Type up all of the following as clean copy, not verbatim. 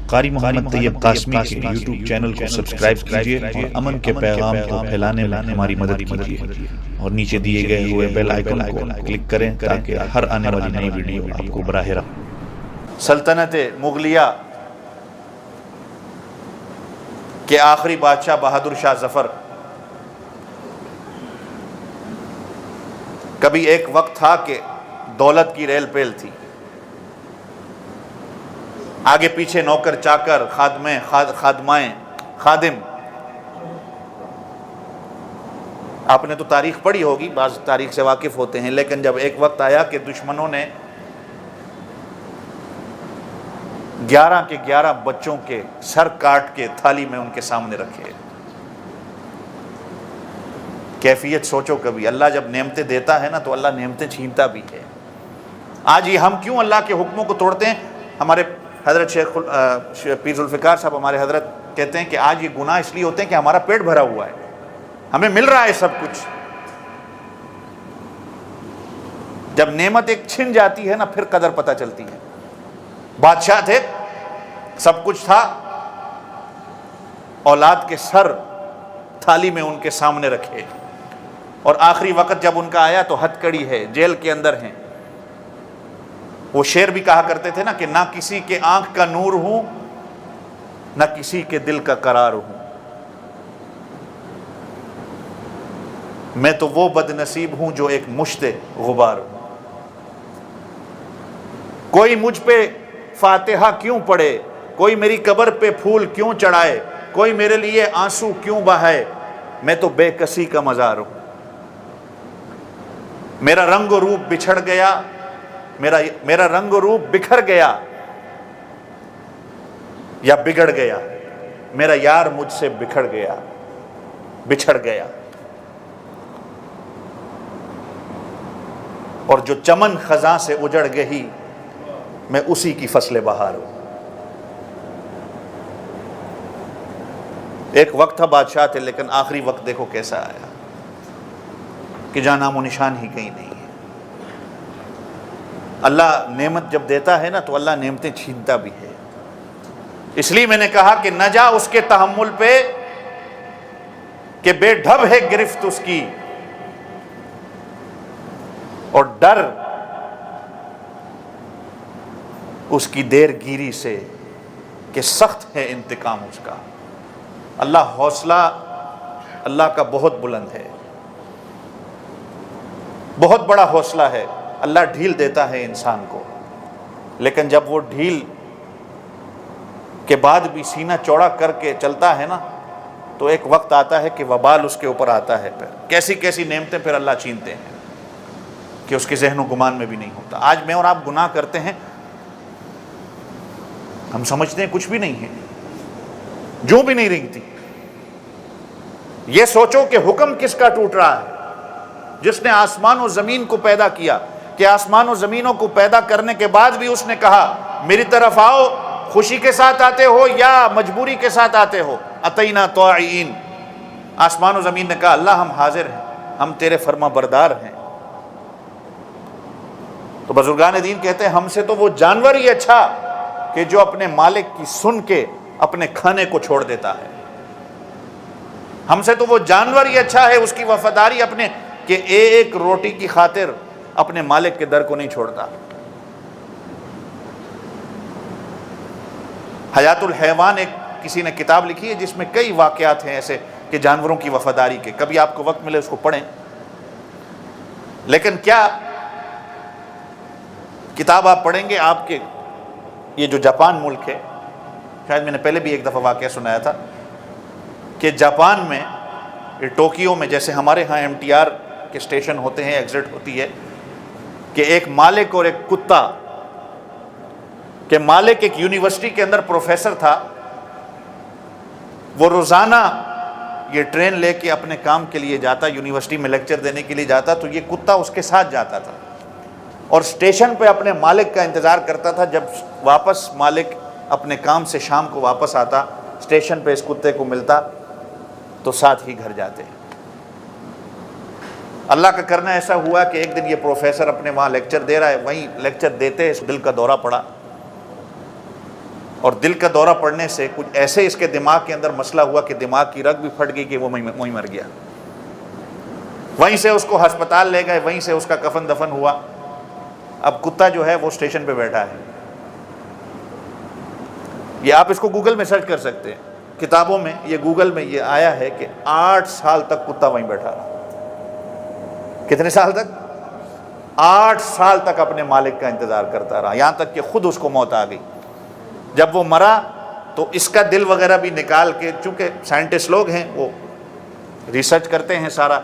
قاری محمد طیب قاسمی کے YouTube channel کو سبسکرائب کیجیے اور امن کے پیغام کو پھیلانے میں ہماری مدد کیجیے اور نیچے دیے گئے ہوئے بیل آئیکن کو کلک کریں تاکہ ہر آنے والی نئی ویڈیو آپ کو براہ راست۔ سلطنت مغلیہ کے آخری بادشاہ بہادر شاہ ظفر، کبھی ایک وقت تھا کہ دولت کی ریل پیل تھی، آگے پیچھے نوکر چاکر، خادمائیں، خادم۔ آپ نے تو تاریخ پڑھی ہوگی، بعض تاریخ سے واقف ہوتے ہیں، لیکن جب ایک وقت آیا کہ دشمنوں نے 11 کے 11 بچوں کے سر کاٹ کے تھالی میں ان کے سامنے رکھے۔ کیفیت سوچو کبھی، اللہ جب نعمتیں دیتا ہے نا تو اللہ نعمتیں چھینتا بھی ہے۔ آج یہ ہم کیوں اللہ کے حکموں کو توڑتے ہیں؟ ہمارے حضرت شیخ پیر ذوالفقار صاحب ہمارے حضرت کہتے ہیں کہ آج یہ گناہ اس لیے ہوتے ہیں کہ ہمارا پیٹ بھرا ہوا ہے، ہمیں مل رہا ہے سب کچھ۔ جب نعمت ایک چھن جاتی ہے نا پھر قدر پتہ چلتی ہے۔ بادشاہ تھے، سب کچھ تھا، اولاد کے سر تھالی میں ان کے سامنے رکھے، اور آخری وقت جب ان کا آیا تو ہتھ کڑی ہے، جیل کے اندر ہیں۔ وہ شعر بھی کہا کرتے تھے نا کہ نہ کسی کے آنکھ کا نور ہوں، نہ کسی کے دل کا قرار ہوں، میں تو وہ بد نصیب ہوں جو ایک مشت غبار ہوں۔ کوئی مجھ پہ فاتحہ کیوں پڑھے، کوئی میری قبر پہ پھول کیوں چڑھائے، کوئی میرے لیے آنسو کیوں بہائے، میں تو بے کسی کا مزار ہوں۔ میرا رنگ و روپ بچھڑ گیا، میرا رنگ و روپ بکھر گیا یا بگڑ گیا، میرا یار مجھ سے بچھڑ گیا، اور جو چمن خزاں سے اجڑ گئی میں اسی کی فصل بہار ہوں۔ ایک وقت تھا بادشاہ تھے، لیکن آخری وقت دیکھو کیسا آیا کہ جہاں نام و نشان ہی کہیں نہیں ہے۔ اللہ نعمت جب دیتا ہے نا تو اللہ نعمتیں چھینتا بھی ہے۔ اس لیے میں نے کہا کہ نہ جا اس کے تحمل پہ کہ بے ڈھب ہے گرفت اس کی، اور ڈر اس کی دیر گیری سے کہ سخت ہے انتقام اس کا۔ اللہ حوصلہ اللہ کا بہت بلند ہے، بہت بڑا حوصلہ ہے۔ اللہ ڈھیل دیتا ہے انسان کو، لیکن جب وہ ڈھیل کے بعد بھی سینہ چوڑا کر کے چلتا ہے نا تو ایک وقت آتا ہے کہ وبال اس کے اوپر آتا ہے۔ پھر کیسی کیسی نعمتیں پھر اللہ چھینتے ہیں کہ اس کے ذہن و گمان میں بھی نہیں ہوتا۔ آج میں اور آپ گناہ کرتے ہیں، ہم سمجھتے ہیں کچھ بھی نہیں ہے، جو بھی نہیں رنگتی۔ یہ سوچو کہ حکم کس کا ٹوٹ رہا ہے؟ جس نے آسمان و زمین کو پیدا کیا، کہ آسمان و زمینوں کو پیدا کرنے کے بعد بھی اس نے کہا میری طرف آؤ، خوشی کے ساتھ آتے ہو یا مجبوری کے ساتھ آتے ہو، اتینا طاعین۔ آسمان و زمین نے کہا اللہ ہم حاضر ہیں، ہم تیرے فرما بردار ہیں۔ تو بزرگان دین کہتے ہیں ہم سے تو وہ جانور ہی اچھا کہ جو اپنے مالک کی سن کے اپنے کھانے کو چھوڑ دیتا ہے۔ ہم سے تو وہ جانور ہی اچھا ہے، اس کی وفاداری اپنے کہ ایک روٹی کی خاطر اپنے مالک کے در کو نہیں چھوڑتا۔ حیات الحیوان ایک کسی نے کتاب لکھی ہے جس میں کئی واقعات ہیں ایسے کہ جانوروں کی وفاداری کے، کبھی آپ کو وقت ملے اس کو پڑھیں۔ لیکن کیا کتاب آپ پڑھیں گے، آپ کے یہ جو جاپان ملک ہے، شاید میں نے پہلے بھی ایک دفعہ واقعہ سنایا تھا کہ جاپان میں ٹوکیو میں جیسے ہمارے ہاں MTR کے اسٹیشن ہوتے ہیں، ایگزٹ ہوتی ہے، کہ ایک مالک اور ایک کتا، کہ مالک ایک یونیورسٹی کے اندر پروفیسر تھا، وہ روزانہ یہ ٹرین لے کے اپنے کام کے لیے جاتا، یونیورسٹی میں لیکچر دینے کے لیے جاتا، تو یہ کتا اس کے ساتھ جاتا تھا اور اسٹیشن پہ اپنے مالک کا انتظار کرتا تھا۔ جب واپس مالک اپنے کام سے شام کو واپس آتا، اسٹیشن پہ اس کتے کو ملتا تو ساتھ ہی گھر جاتے۔ اللہ کا کرنا ایسا ہوا کہ ایک دن یہ پروفیسر اپنے وہاں لیکچر دے رہا ہے، وہیں لیکچر دیتے اس دل کا دورہ پڑا اور دل کا دورہ پڑنے سے کچھ ایسے اس کے دماغ کے اندر مسئلہ ہوا کہ دماغ کی رگ بھی پھٹ گئی کہ وہ وہیں مر گیا. وہیں سے اس کو ہسپتال لے گئے, وہیں سے اس کا کفن دفن ہوا. اب کتا جو ہے وہ اسٹیشن پہ بیٹھا ہے. یہ آپ اس کو گوگل میں سرچ کر سکتے ہیں, کتابوں میں یہ گوگل میں یہ آیا ہے کہ 8 سال تک کتا وہیں بیٹھا رہا. کتنے سال تک؟ 8 سال تک اپنے مالک کا انتظار کرتا رہا, یہاں تک کہ خود اس کو موت آ گئی. جب وہ مرا تو اس کا دل وغیرہ بھی نکال کے, چونکہ سائنٹسٹ لوگ ہیں وہ ریسرچ کرتے ہیں سارا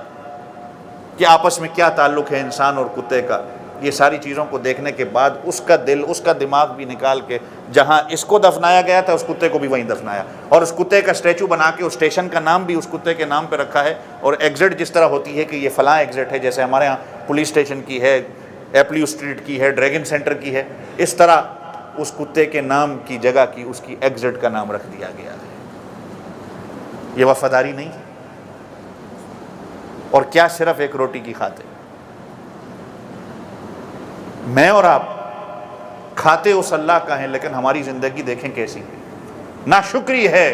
کہ آپس میں کیا تعلق ہے انسان اور کتے کا, یہ ساری چیزوں کو دیکھنے کے بعد اس کا دل, اس کا دماغ بھی نکال کے جہاں اس کو دفنایا گیا تھا اس کتے کو بھی وہیں دفنایا, اور اس کتے کا اسٹیچو بنا کے اس اسٹیشن کا نام بھی اس کتے کے نام پہ رکھا ہے. اور ایگزٹ جس طرح ہوتی ہے کہ یہ فلاں ایگزٹ ہے, جیسے ہمارے ہاں پولیس اسٹیشن کی ہے, ایپلیو اسٹریٹ کی ہے, ڈریگن سینٹر کی ہے, اس طرح اس کتے کے نام کی جگہ کی اس کی ایگزٹ کا نام رکھ دیا گیا ہے. یہ وفاداری نہیں ہے, اور کیا صرف ایک روٹی کی خاطر. میں اور آپ کھاتے اس اللہ کا ہیں, لیکن ہماری زندگی دیکھیں کیسی, ناشکری ہے.